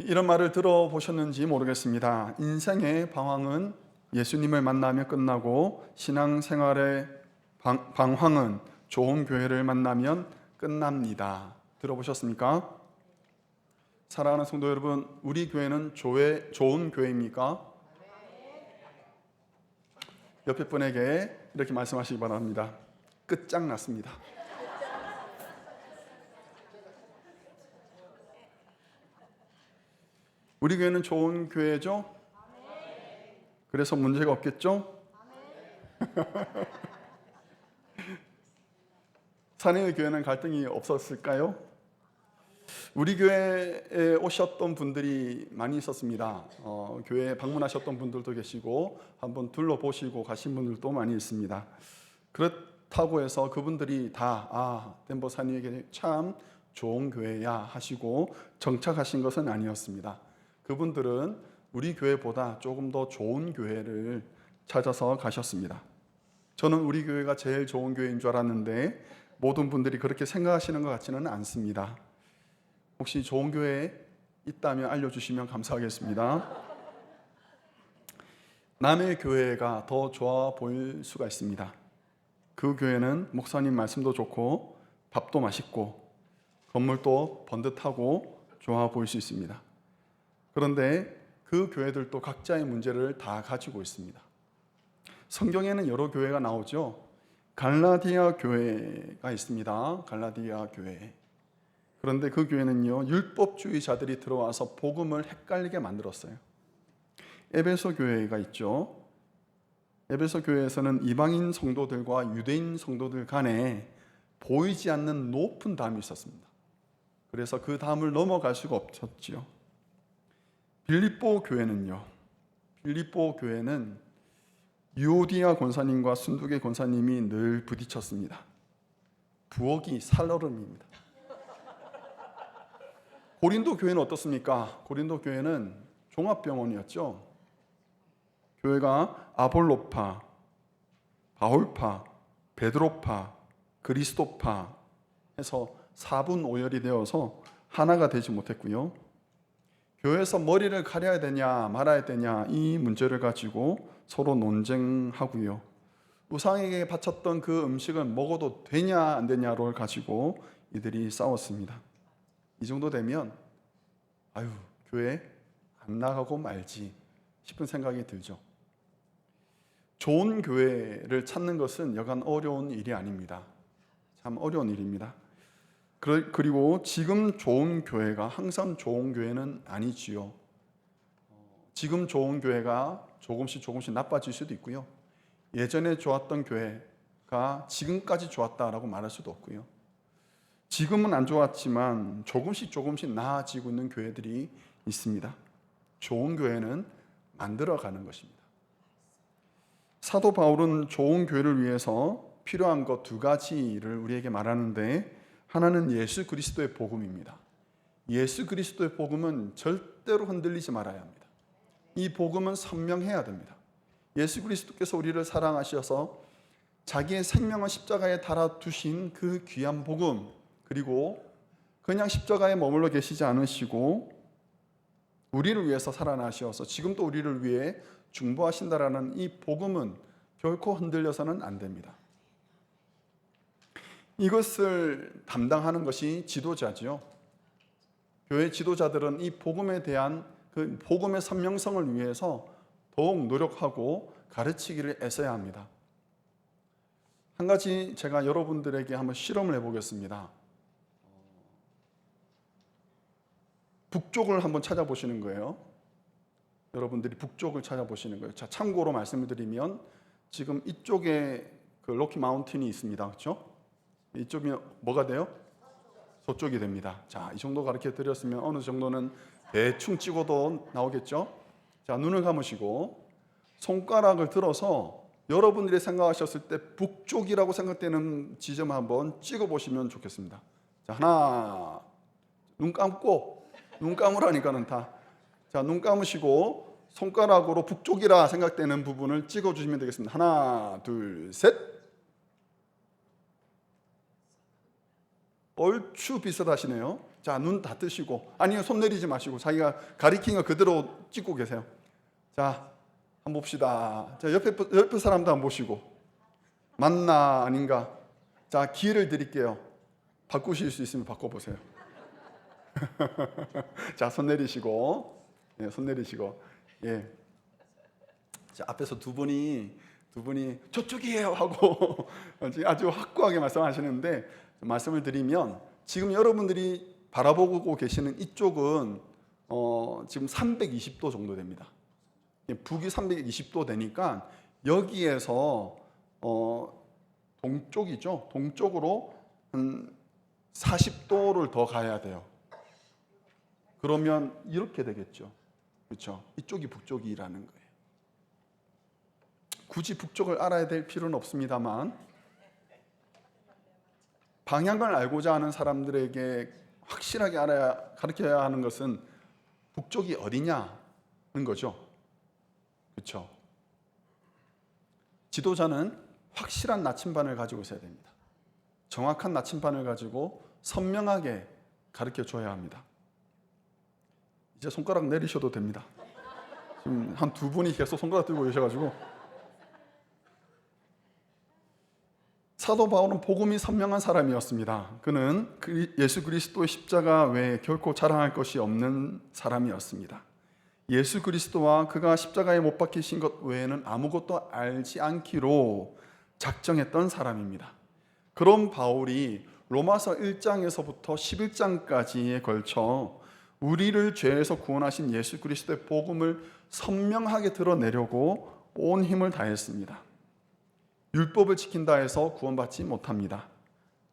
이런 말을 들어보셨는지 모르겠습니다. 인생의 방황은 예수님을 만나며 끝나고 신앙생활의 방황은 좋은 교회를 만나면 끝납니다. 들어보셨습니까? 사랑하는 성도 여러분, 우리 교회는 좋은 교회입니까? 옆에 분에게 이렇게 말씀하시기 바랍니다. 끝장났습니다. 우리 교회는 좋은 교회죠? 그래서 문제가 없겠죠? 사내의 교회는 갈등이 없었을까요? 우리 교회에 오셨던 분들이 많이 있었습니다. 교회에 방문하셨던 분들도 계시고 한번 둘러보시고 가신 분들도 많이 있습니다. 그렇다고 해서 그분들이 다 덴버 사내에게 참 좋은 교회야 하시고 정착하신 것은 아니었습니다. 그분들은 우리 교회보다 조금 더 좋은 교회를 찾아서 가셨습니다. 저는 우리 교회가 제일 좋은 교회인 줄 알았는데 모든 분들이 그렇게 생각하시는 것 같지는 않습니다. 혹시 좋은 교회 있다면 알려주시면 감사하겠습니다. 남의 교회가 더 좋아 보일 수가 있습니다. 그 교회는 목사님 말씀도 좋고 밥도 맛있고 건물도 번듯하고 좋아 보일 수 있습니다. 그런데 그 교회들도 각자의 문제를 다 가지고 있습니다. 성경에는 여러 교회가 나오죠. 갈라디아 교회가 있습니다. 갈라디아 교회. 그런데 그 교회는요, 율법주의자들이 들어와서 복음을 헷갈리게 만들었어요. 에베소 교회가 있죠. 에베소 교회에서는 이방인 성도들과 유대인 성도들 간에 보이지 않는 높은 담이 있었습니다. 그래서 그 담을 넘어갈 수가 없었지요. 빌립보 교회는요, 빌립보 교회는 유오디아 권사님과 순두계 권사님이 늘 부딪혔습니다. 부엌이 살얼음입니다. 고린도 교회는 어떻습니까? 고린도 교회는 종합병원이었죠. 교회가 아볼로파, 바울파, 베드로파, 그리스도파 해서 4분 5열이 되어서 하나가 되지 못했고요. 교회에서 머리를 가려야 되냐 말아야 되냐 이 문제를 가지고 서로 논쟁하고요. 우상에게 바쳤던 그 음식은 먹어도 되냐 안 되냐를 가지고 이들이 싸웠습니다. 이 정도 되면 교회 안 나가고 말지 싶은 생각이 들죠. 좋은 교회를 찾는 것은 여간 어려운 일이 아닙니다. 참 어려운 일입니다. 그리고 지금 좋은 교회가 항상 좋은 교회는 아니지요. 지금 좋은 교회가 조금씩 나빠질 수도 있고요. 예전에 좋았던 교회가 지금까지 좋았다라고 말할 수도 없고요. 지금은 안 좋았지만 조금씩 나아지고 있는 교회들이 있습니다. 좋은 교회는 만들어가는 것입니다. 사도 바울은 좋은 교회를 위해서 필요한 것 2가지를 우리에게 말하는데, 하나는 예수 그리스도의 복음입니다. 예수 그리스도의 복음은 절대로 흔들리지 말아야 합니다. 이 복음은 선명해야 됩니다. 예수 그리스도께서 우리를 사랑하셔서 자기의 생명을 십자가에 달아두신 그 귀한 복음, 그리고 그냥 십자가에 머물러 계시지 않으시고 우리를 위해서 살아나셔서 지금도 우리를 위해 중보하신다라는 이 복음은 결코 흔들려서는 안 됩니다. 이것을 담당하는 것이 지도자지요. 교회 지도자들은 이 복음에 대한 그 복음의 선명성을 위해서 더욱 노력하고 가르치기를 애써야 합니다. 한 가지 제가 여러분들에게 한번 실험을 해보겠습니다. 북쪽을 한번 찾아보시는 거예요. 여러분들이 북쪽을 찾아보시는 거예요. 자, 참고로 말씀을 드리면 지금 이쪽에 그 로키 마운틴이 있습니다. 그렇죠? 이쪽이 뭐가 돼요? 서쪽이 됩니다. 자, 이 정도 가르쳐 드렸으면 어느 정도는 대충 찍어도 나오겠죠? 자, 눈을 감으시고 손가락을 들어서 여러분들이 생각하셨을 때 북쪽이라고 생각되는 지점 한번 찍어 보시면 좋겠습니다. 자, 하나, 눈 감으라니까는 다. 자, 눈 감으시고 손가락으로 북쪽이라 생각되는 부분을 찍어 주시면 되겠습니다. 하나, 둘, 셋. 얼추 비슷하시네요. 자, 눈 다 뜨시고, 아니요, 손 내리지 마시고 자기가 가리킨 거 그대로 찍고 계세요. 자, 한번 봅시다. 자, 옆에 사람도 한번 보시고, 맞나 아닌가. 자, 기회를 드릴게요. 바꾸실 수 있으면 바꿔보세요. 자, 손 내리시고, 예, 손 내리시고, 예. 자, 앞에서 두 분이 저쪽이에요 하고 아주 확고하게 말씀하시는데, 말씀을 드리면 지금 여러분들이 바라보고 계시는 이쪽은 지금 320도 정도 됩니다. 북이 320도 되니까 여기에서 동쪽이죠. 동쪽으로 한 40도를 더 가야 돼요. 그러면 이렇게 되겠죠. 그렇죠? 이쪽이 북쪽이라는 거예요. 굳이 북쪽을 알아야 될 필요는 없습니다만, 방향을 알고자 하는 사람들에게 확실하게 가르쳐야 하는 것은 북쪽이 어디냐는 거죠. 그렇죠? 지도자는 확실한 나침반을 가지고 있어야 됩니다. 정확한 나침반을 가지고 선명하게 가르쳐 줘야 합니다. 이제 손가락 내리셔도 됩니다. 지금 한 두 분이 계속 손가락 들고 계셔가지고. 사도 바울은 복음이 선명한 사람이었습니다. 그는 예수 그리스도의 십자가 외에 결코 자랑할 것이 없는 사람이었습니다. 예수 그리스도와 그가 십자가에 못 박히신 것 외에는 아무것도 알지 않기로 작정했던 사람입니다. 그런 바울이 로마서 1장에서부터 11장까지에 걸쳐 우리를 죄에서 구원하신 예수 그리스도의 복음을 선명하게 드러내려고 온 힘을 다했습니다. 율법을 지킨다 해서 구원받지 못합니다.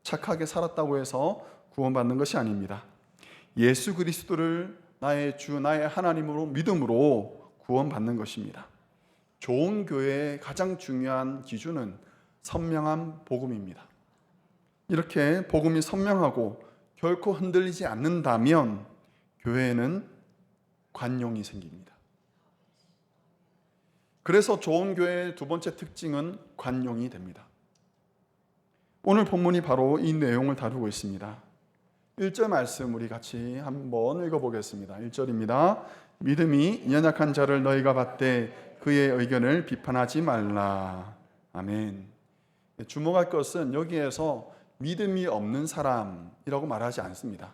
착하게 살았다고 해서 구원받는 것이 아닙니다. 예수 그리스도를 나의 주, 나의 하나님으로 믿음으로 구원받는 것입니다. 좋은 교회의 가장 중요한 기준은 선명한 복음입니다. 이렇게 복음이 선명하고 결코 흔들리지 않는다면 교회에는 관용이 생깁니다. 그래서 좋은 교회의 두 번째 특징은 관용이 됩니다. 오늘 본문이 바로 이 내용을 다루고 있습니다. 1절 말씀 우리 같이 한번 읽어보겠습니다. 1절입니다. 믿음이 연약한 자를 너희가 받되 그의 의견을 비판하지 말라. 아멘. 주목할 것은 여기에서 믿음이 없는 사람이라고 말하지 않습니다.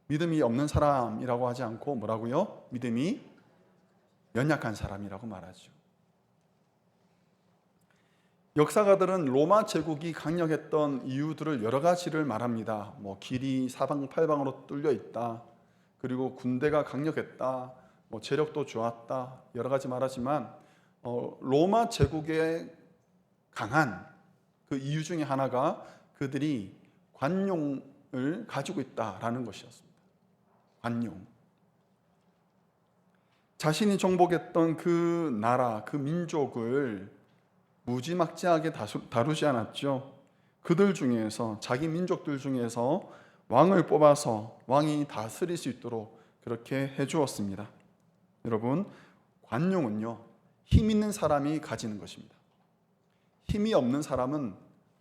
믿음이 없는 사람이라고 하지 않고 뭐라고요? 믿음이 연약한 사람이라고 말하죠. 역사가들은 로마 제국이 강력했던 이유들을 여러 가지를 말합니다. 길이 사방팔방으로 뚫려 있다. 그리고 군대가 강력했다. 재력도 좋았다. 여러 가지 말하지만 로마 제국의 강한 그 이유 중에 하나가 그들이 관용을 가지고 있다라는 것이었습니다. 관용. 자신이 정복했던 그 나라, 그 민족을 무지막지하게 다루지 않았죠. 그들 중에서, 자기 민족들 중에서 왕을 뽑아서 왕이 다스릴 수 있도록 그렇게 해주었습니다. 여러분, 관용은요, 힘 있는 사람이 가지는 것입니다. 힘이 없는 사람은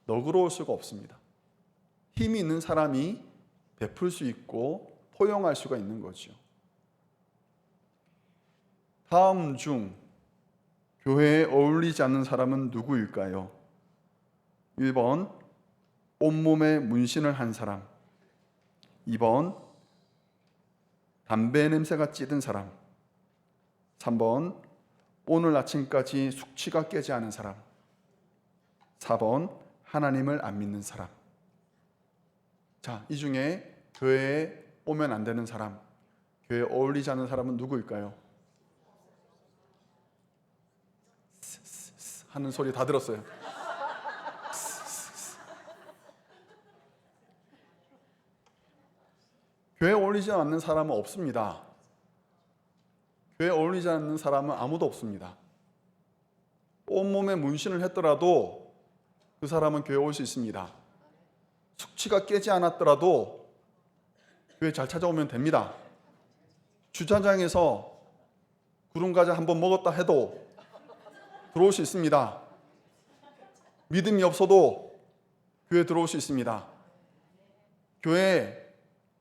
너그러울 수가 없습니다. 힘이 있는 사람이 베풀 수 있고 포용할 수가 있는 거죠. 다음 중 교회에 어울리지 않는 사람은 누구일까요? 1번, 온몸에 문신을 한 사람. 2번, 담배 냄새가 찌든 사람. 3번, 오늘 아침까지 숙취가 깨지 않은 사람. 4번, 하나님을 안 믿는 사람. 자, 이 중에 교회에 오면 안 되는 사람, 교회에 어울리지 않는 사람은 누구일까요? 하는 소리 다 들었어요. 교회에 어울리지 않는 사람은 없습니다. 교회에 어울리지 않는 사람은 아무도 없습니다. 온몸에 문신을 했더라도 그 사람은 교회에 올 수 있습니다. 숙취가 깨지 않았더라도 교회 잘 찾아오면 됩니다. 주차장에서 구름과자 한번 먹었다 해도 들어올 수 있습니다. 믿음이 없어도 교회 들어올 수 있습니다. 교회에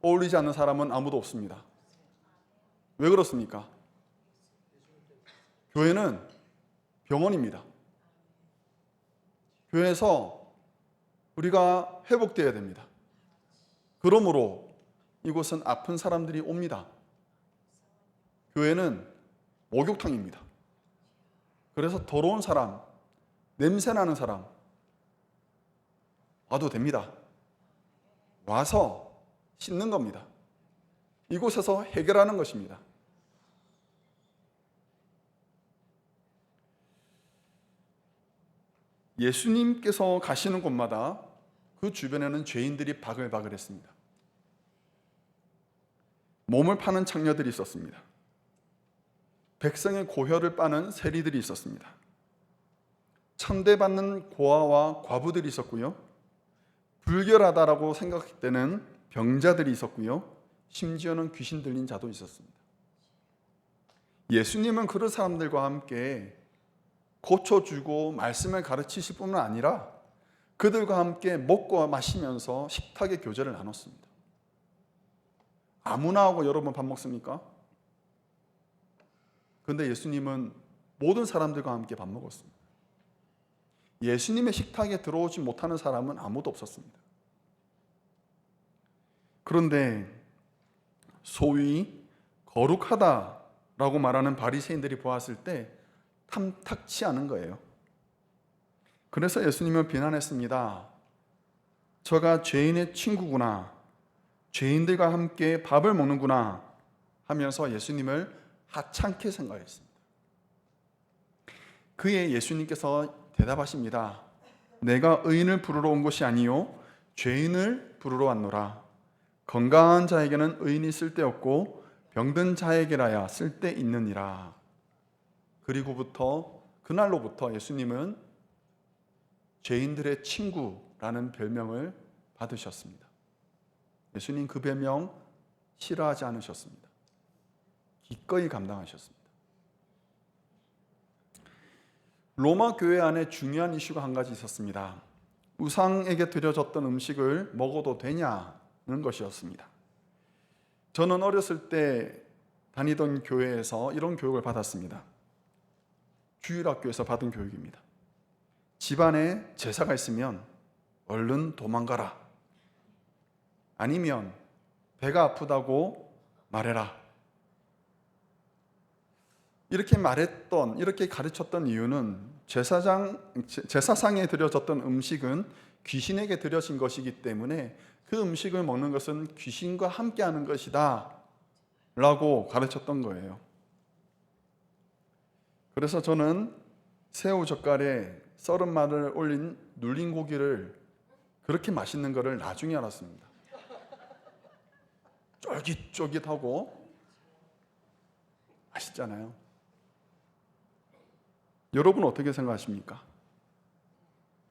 어울리지 않는 사람은 아무도 없습니다. 왜 그렇습니까? 교회는 병원입니다. 교회에서 우리가 회복되어야 됩니다. 그러므로 이곳은 아픈 사람들이 옵니다. 교회는 목욕탕입니다. 그래서 더러운 사람, 냄새나는 사람 와도 됩니다. 와서 씻는 겁니다. 이곳에서 해결하는 것입니다. 예수님께서 가시는 곳마다 그 주변에는 죄인들이 바글바글했습니다. 몸을 파는 창녀들이 있었습니다. 백성의 고혈을 빠는 세리들이 있었습니다. 천대받는 고아와 과부들이 있었고요. 불결하다라고 생각되는 병자들이 있었고요. 심지어는 귀신 들린 자도 있었습니다. 예수님은 그런 사람들과 함께 고쳐주고 말씀을 가르치실 뿐만 아니라 그들과 함께 먹고 마시면서 식탁의 교제를 나눴습니다. 아무나 하고 여러분 밥 먹습니까? 그런데 예수님은 모든 사람들과 함께 밥 먹었습니다. 예수님의 식탁에 들어오지 못하는 사람은 아무도 없었습니다. 그런데 소위 거룩하다라고 말하는 바리새인들이 보았을 때 탐탁치 않은 거예요. 그래서 예수님은 비난했습니다. 저가 죄인의 친구구나, 죄인들과 함께 밥을 먹는구나 하면서 예수님을 하찮게 생각했습니다. 그에 예수님께서 대답하십니다. 내가 의인을 부르러 온 것이 아니요 죄인을 부르러 왔노라. 건강한 자에게는 의인이 쓸데없고 병든 자에게라야 쓸데있느니라. 그날로부터 예수님은 죄인들의 친구라는 별명을 받으셨습니다. 예수님 그 별명 싫어하지 않으셨습니다. 기꺼이 감당하셨습니다. 로마 교회 안에 중요한 이슈가 한 가지 있었습니다. 우상에게 드려졌던 음식을 먹어도 되냐는 것이었습니다. 저는 어렸을 때 다니던 교회에서 이런 교육을 받았습니다. 주일학교에서 받은 교육입니다. 집안에 제사가 있으면 얼른 도망가라. 아니면 배가 아프다고 말해라. 이렇게 가르쳤던 이유는 제사상에 드려졌던 음식은 귀신에게 드려진 것이기 때문에 그 음식을 먹는 것은 귀신과 함께하는 것이다 라고 가르쳤던 거예요. 그래서 저는 새우 젓갈에 썰은 마늘 올린 눌린 고기를 그렇게 맛있는 것을 나중에 알았습니다. 쫄깃쫄깃하고 맛있잖아요. 여러분 어떻게 생각하십니까?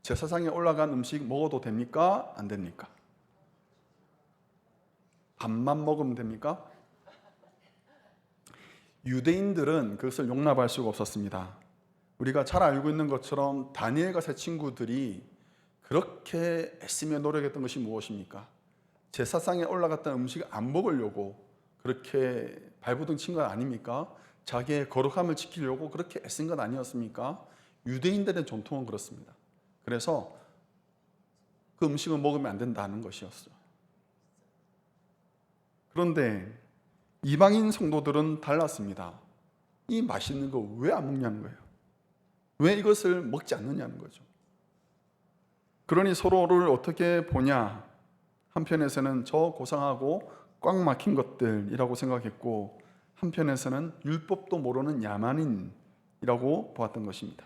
제사상에 올라간 음식 먹어도 됩니까? 안 됩니까? 밥만 먹으면 됩니까? 유대인들은 그것을 용납할 수가 없었습니다. 우리가 잘 알고 있는 것처럼 다니엘과 세 친구들이 그렇게 애쓰며 노력했던 것이 무엇입니까? 제사상에 올라갔던 음식을 안 먹으려고 그렇게 발부둥 친 것 아닙니까? 자기의 거룩함을 지키려고 그렇게 애쓴 것 아니었습니까? 유대인들의 전통은 그렇습니다. 그래서 그 음식을 먹으면 안 된다는 것이었어요. 그런데 이방인 성도들은 달랐습니다. 이 맛있는 거 왜 안 먹냐는 거예요. 왜 이것을 먹지 않느냐는 거죠. 그러니 서로를 어떻게 보냐? 한편에서는 저 고상하고 꽉 막힌 것들이라고 생각했고 한편에서는 율법도 모르는 야만인이라고 보았던 것입니다.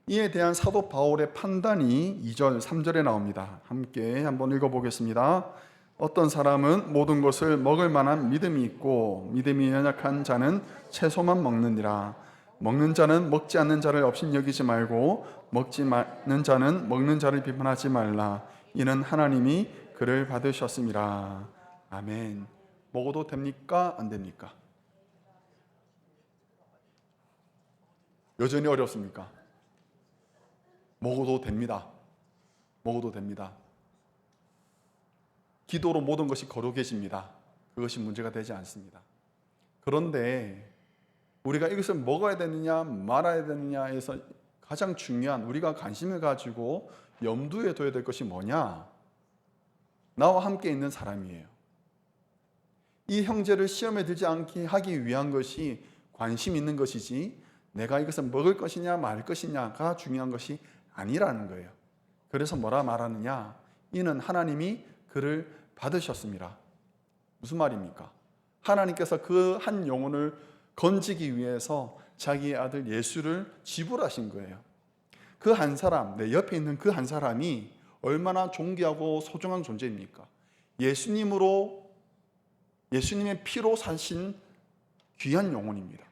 이에 대한 사도 바울의 판단이 2절, 3절에 나옵니다. 함께 한번 읽어보겠습니다. 어떤 사람은 모든 것을 먹을 만한 믿음이 있고 믿음이 연약한 자는 채소만 먹느니라. 먹는 자는 먹지 않는 자를 업신여기지 말고 먹지 않는 자는 먹는 자를 비판하지 말라. 이는 하나님이 그를 받으셨음이라. 아멘. 먹어도 됩니까? 안 됩니까? 여전히 어렵습니까? 먹어도 됩니다. 먹어도 됩니다. 기도로 모든 것이 거룩해집니다. 그것이 문제가 되지 않습니다. 그런데 우리가 이것을 먹어야 되느냐 말아야 되느냐에서 가장 중요한, 우리가 관심을 가지고 염두에 둬야 될 것이 뭐냐? 나와 함께 있는 사람이에요. 이 형제를 시험에 들지 않게 하기 위한 것이 관심 있는 것이지, 내가 이것을 먹을 것이냐 말 것이냐가 중요한 것이 아니라는 거예요. 그래서 뭐라 말하느냐? 이는 하나님이 그를 받으셨습니다. 무슨 말입니까? 하나님께서 그 한 영혼을 건지기 위해서 자기의 아들 예수를 지불하신 거예요. 그 한 사람, 내 옆에 있는 그 한 사람이 얼마나 존귀하고 소중한 존재입니까? 예수님의 피로 사신 귀한 영혼입니다.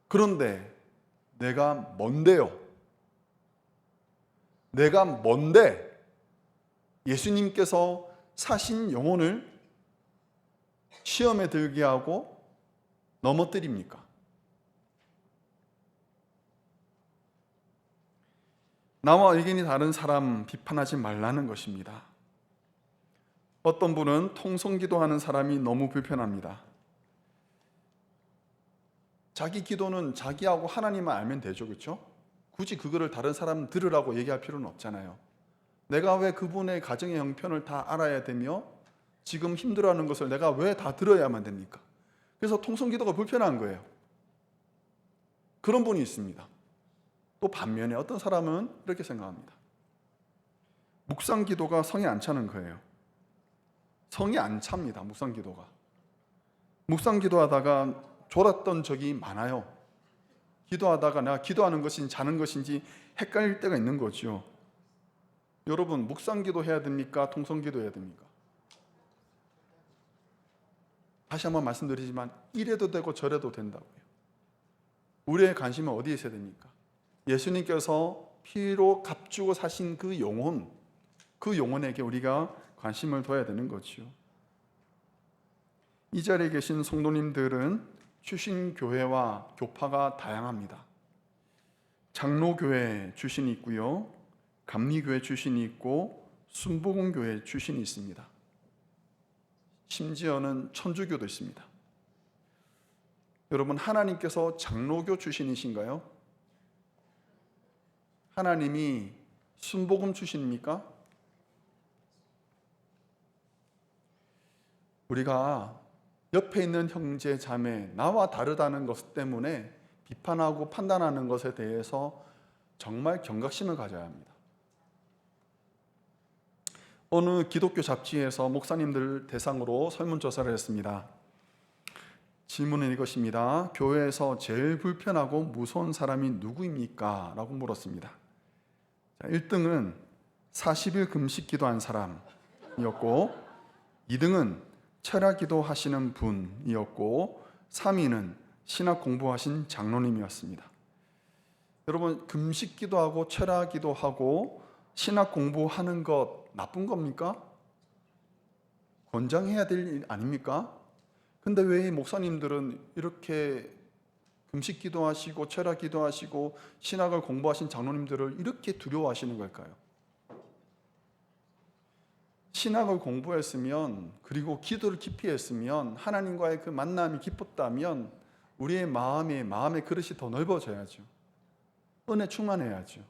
그런데 내가 뭔데요? 내가 뭔데 예수님께서 사신 영혼을 시험에 들게 하고 넘어뜨립니까? 나와 의견이 다른 사람 비판하지 말라는 것입니다. 어떤 분은 통성기도하는 사람이 너무 불편합니다. 자기 기도는 자기하고 하나님만 알면 되죠, 그렇죠? 굳이 그거를 다른 사람 들으라고 얘기할 필요는 없잖아요. 내가 왜 그분의 가정의 형편을 다 알아야 되며 지금 힘들어하는 것을 내가 왜 다 들어야만 됩니까? 그래서 통성기도가 불편한 거예요. 그런 분이 있습니다. 또 반면에 어떤 사람은 이렇게 생각합니다. 묵상기도가 성에 안 차는 거예요. 성에 안 찹니다, 묵상기도가. 묵상기도하다가 졸았던 적이 많아요. 기도하다가 내가 기도하는 것인지 자는 것인지 헷갈릴 때가 있는 거죠. 여러분, 묵상기도 해야 됩니까? 통성기도 해야 됩니까? 다시 한번 말씀드리지만 이래도 되고 저래도 된다고요. 우리의 관심은 어디에 있어야 됩니까? 예수님께서 피로 값주고 사신 그 영혼, 그 영혼에게 우리가 관심을 둬야 되는 거지요. 이 자리에 계신 성도님들은 출신 교회와 교파가 다양합니다. 장로교회 출신이 있고요, 감리교회 출신이 있고 순복음교회 출신이 있습니다. 심지어는 천주교도 있습니다. 여러분, 하나님께서 장로교 출신이신가요? 하나님이 순복음 출신입니까? 우리가 옆에 있는 형제 자매, 나와 다르다는 것 때문에 비판하고 판단하는 것에 대해서 정말 경각심을 가져야 합니다. 어느 기독교 잡지에서 목사님들 대상으로 설문조사를 했습니다. 질문은 이것입니다. 교회에서 제일 불편하고 무서운 사람이 누구입니까? 라고 물었습니다. 1등은 40일 금식 기도한 사람이었고, 2등은 철야 기도하시는 분이었고, 3위는 신학 공부하신 장로님이었습니다. 여러분, 금식 기도하고 철야 기도하고 신학 공부하는 것 나쁜 겁니까? 권장해야 될 일 아닙니까? 근데 왜 목사님들은 이렇게 금식 기도하시고 철야 기도하시고 신학을 공부하신 장로님들을 이렇게 두려워하시는 걸까요? 신학을 공부했으면, 그리고 기도를 깊이 했으면, 하나님과의 그 만남이 깊었다면 우리의 마음의 그릇이 더 넓어져야죠. 은혜 충만해야죠.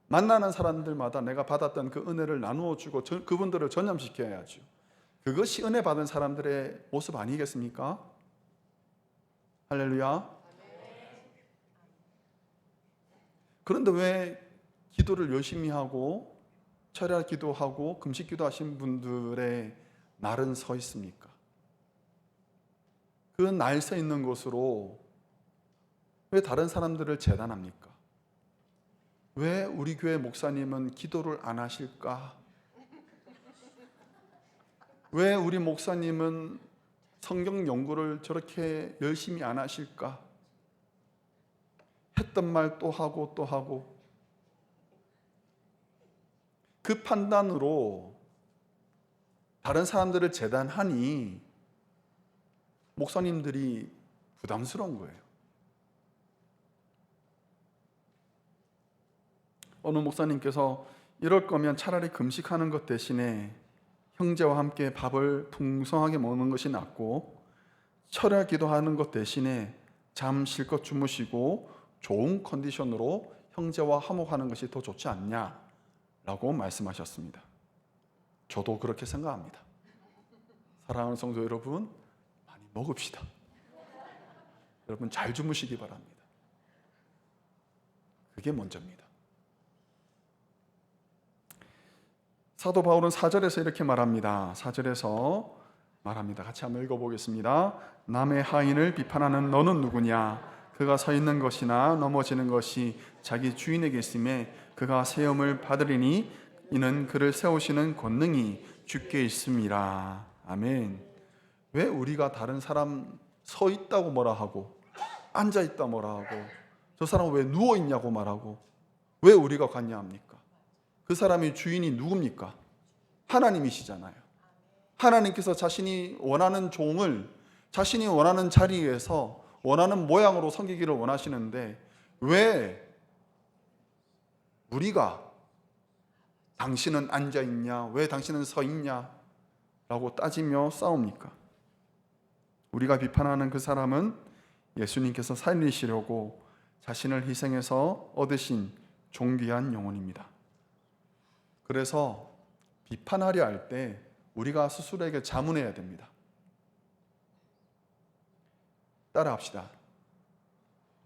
만나는 사람들마다 내가 받았던 그 은혜를 나누어 주고 그분들을 전념시켜야죠. 그것이 은혜 받은 사람들의 모습 아니겠습니까? 할렐루야. 그런데 왜 기도를 열심히 하고 철야 기도하고 금식 기도하신 분들의 날은 서 있습니까? 그 날 서 있는 곳으로 왜 다른 사람들을 재단합니까? 왜 우리 교회 목사님은 기도를 안 하실까? 왜 우리 목사님은 성경 연구를 저렇게 열심히 안 하실까? 했던 말 또 하고 또 하고, 그 판단으로 다른 사람들을 재단하니 목사님들이 부담스러운 거예요. 어느 목사님께서 이럴 거면 차라리 금식하는 것 대신에 형제와 함께 밥을 풍성하게 먹는 것이 낫고 철야 기도하는 것 대신에 잠 실컷 주무시고 좋은 컨디션으로 형제와 화목하는 것이 더 좋지 않냐라고 말씀하셨습니다. 저도 그렇게 생각합니다. 사랑하는 성도 여러분, 많이 먹읍시다. 여러분 잘 주무시기 바랍니다. 그게 먼저입니다. 사도 바울은 4절에서 이렇게 말합니다. 4절에서 말합니다. 같이 한번 읽어보겠습니다. 남의 하인을 비판하는 너는 누구냐? 그가 서 있는 것이나 넘어지는 것이 자기 주인에게 있음에 그가 세움을 받으리니 이는 그를 세우시는 권능이 주께 있음이라. 아멘. 왜 우리가 다른 사람 서 있다고 뭐라 하고 앉아 있다 뭐라 하고 저 사람 왜 누워 있냐고 말하고 왜 우리가 관여합니까? 그 사람의 주인이 누굽니까? 하나님이시잖아요. 하나님께서 자신이 원하는 종을 자신이 원하는 자리에서 원하는 모양으로 섬기기를 원하시는데 왜 우리가 당신은 앉아 있냐? 왜 당신은 서 있냐? 라고 따지며 싸웁니까? 우리가 비판하는 그 사람은 예수님께서 살리시려고 자신을 희생해서 얻으신 존귀한 영혼입니다. 그래서 비판하려 할 때 우리가 스스로에게 자문해야 됩니다. 따라합시다.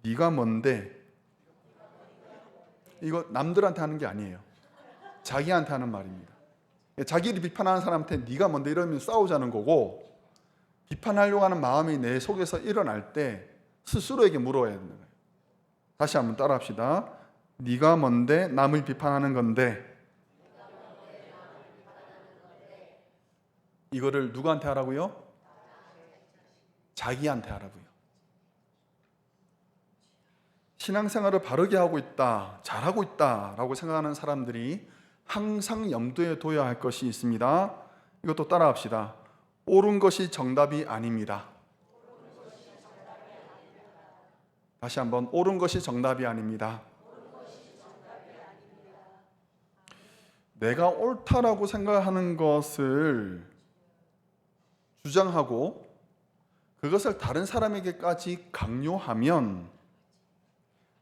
네가 뭔데? 이거 남들한테 하는 게 아니에요. 자기한테 하는 말입니다. 자기를 비판하는 사람한테 네가 뭔데 이러면 싸우자는 거고, 비판하려고 하는 마음이 내 속에서 일어날 때 스스로에게 물어야 되는 거예요. 다시 한번 따라합시다. 네가 뭔데 남을 비판하는 건데. 이거를 누구한테 하라고요? 자기한테 하라고요. 신앙생활을 바르게 하고 있다, 잘하고 있다라고 생각하는 사람들이 항상 염두에 둬야 할 것이 있습니다. 이것도 따라합시다. 옳은 것이 정답이 아닙니다. 다시 한번, 옳은 것이 정답이 아닙니다. 내가 옳다라고 생각하는 것을 주장하고 그것을 다른 사람에게까지 강요하면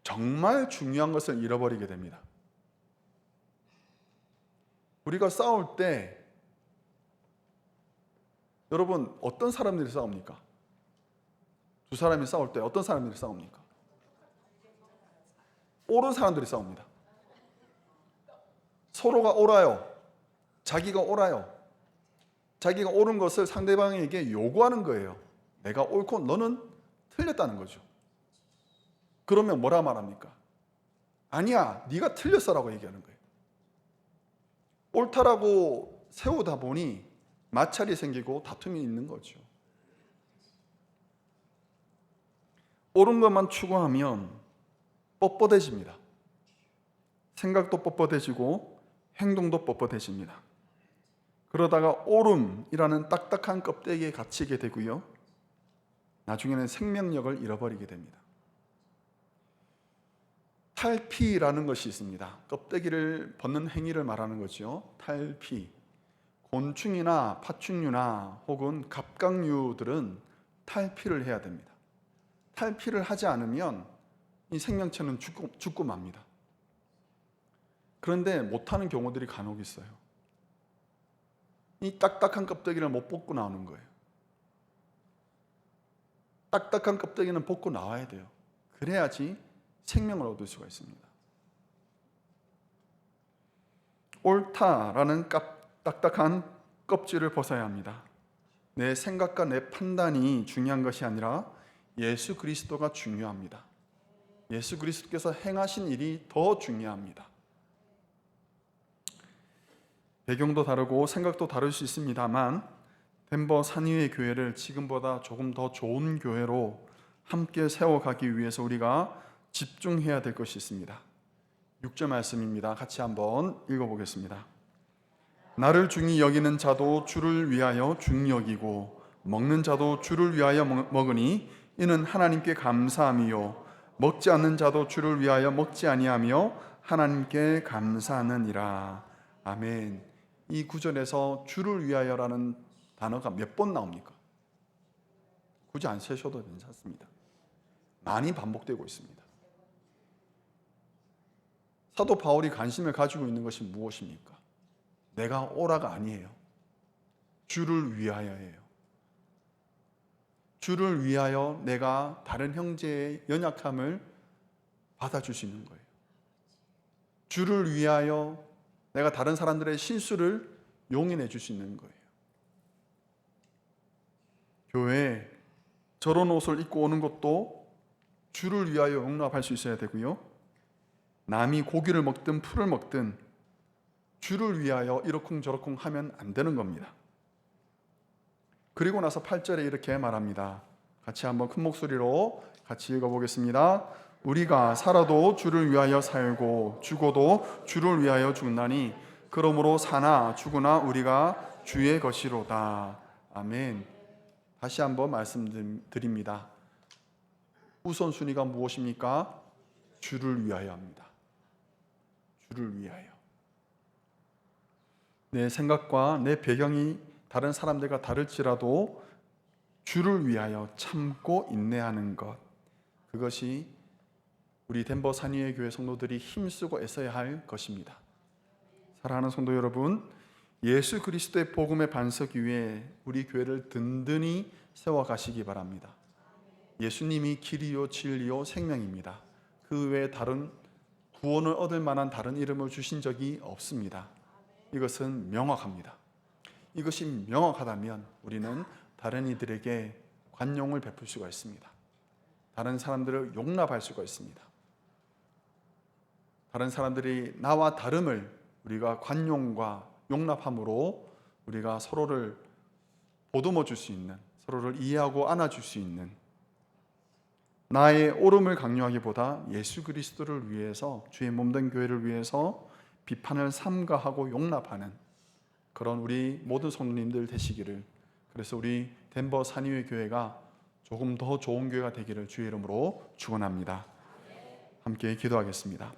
정말 중요한 것을 잃어버리게 됩니다. 우리가 싸울 때 여러분 어떤 사람들이 싸웁니까? 두 사람이 싸울 때 어떤 사람들이 싸웁니까? 옳은 사람들이 싸웁니다. 서로가 옳아요. 자기가 옳아요. 자기가 옳은 것을 상대방에게 요구하는 거예요. 내가 옳고 너는 틀렸다는 거죠. 그러면 뭐라 말합니까? 아니야, 네가 틀렸어라고 얘기하는 거예요. 옳다라고 세우다 보니 마찰이 생기고 다툼이 있는 거죠. 옳은 것만 추구하면 뻣뻣해집니다. 생각도 뻣뻣해지고 행동도 뻣뻣해집니다. 그러다가 옳음이라는 딱딱한 껍데기에 갇히게 되고요. 나중에는 생명력을 잃어버리게 됩니다. 탈피라는 것이 있습니다. 껍데기를 벗는 행위를 말하는 거죠. 탈피. 곤충이나 파충류나 혹은 갑각류들은 탈피를 해야 됩니다. 탈피를 하지 않으면 이 생명체는 죽고 맙니다. 그런데 못하는 경우들이 간혹 있어요. 이 딱딱한 껍데기를 못 벗고 나오는 거예요. 딱딱한 껍데기는 벗고 나와야 돼요. 그래야지 생명을 얻을 수가 있습니다. 옳다라는 딱딱한 껍질을 벗어야 합니다. 내 생각과 내 판단이 중요한 것이 아니라 예수 그리스도가 중요합니다. 예수 그리스도께서 행하신 일이 더 중요합니다. 배경도 다르고 생각도 다를 수 있습니다만 덴버 산위의 교회를 지금보다 조금 더 좋은 교회로 함께 세워가기 위해서 우리가 집중해야 될 것이 있습니다. 6절 말씀입니다. 같이 한번 읽어보겠습니다. 나를 중히 여기는 자도 주를 위하여 중히 여기고 먹는 자도 주를 위하여 먹으니 이는 하나님께 감사함이요 먹지 않는 자도 주를 위하여 먹지 아니하며 하나님께 감사하느니라. 아멘. 이 구절에서 주를 위하여라는 단어가 몇 번 나옵니까? 굳이 안 세셔도 괜찮습니다. 많이 반복되고 있습니다. 사도 바울이 관심을 가지고 있는 것이 무엇입니까? 내가 오라가 아니에요. 주를 위하여예요. 주를 위하여 내가 다른 형제의 연약함을 받아줄 수 있는 거예요. 주를 위하여 내가 다른 사람들의 실수를 용인해 줄 수 있는 거예요. 교회에 저런 옷을 입고 오는 것도 주를 위하여 용납할 수 있어야 되고요. 남이 고기를 먹든 풀을 먹든 주를 위하여 이러쿵저러쿵 하면 안 되는 겁니다. 그리고 나서 8절에 이렇게 말합니다. 같이 한번 큰 목소리로 같이 읽어보겠습니다. 우리가 살아도 주를 위하여 살고 죽어도 주를 위하여 죽나니 그러므로 사나 죽으나 우리가 주의 것이로다. 아멘. 다시 한번 말씀드립니다. 우선순위가 무엇입니까? 주를 위하여 합니다. 주를 위하여. 내 생각과 내 배경이 다른 사람들과 다를지라도 주를 위하여 참고 인내하는 것, 그것이 우리 덴버 산위의 교회 성도들이 힘쓰고 애써야 할 것입니다. 사랑하는 성도 여러분, 예수 그리스도의 복음의 반석 위에 우리 교회를 든든히 세워가시기 바랍니다. 예수님이 길이요 진리요 생명입니다. 그 외에 다른 구원을 얻을 만한 다른 이름을 주신 적이 없습니다. 이것은 명확합니다. 이것이 명확하다면 우리는 다른 이들에게 관용을 베풀 수가 있습니다. 다른 사람들을 용납할 수가 있습니다. 다른 사람들이 나와 다름을 우리가 관용과 용납함으로 우리가 서로를 보듬어 줄 수 있는, 서로를 이해하고 안아줄 수 있는, 나의 옳음을 강요하기보다 예수 그리스도를 위해서, 주의 몸된 교회를 위해서 비판을 삼가하고 용납하는 그런 우리 모든 성도님들 되시기를, 그래서 우리 덴버 산위의 교회가 조금 더 좋은 교회가 되기를 주의 이름으로 축원합니다. 함께 기도하겠습니다.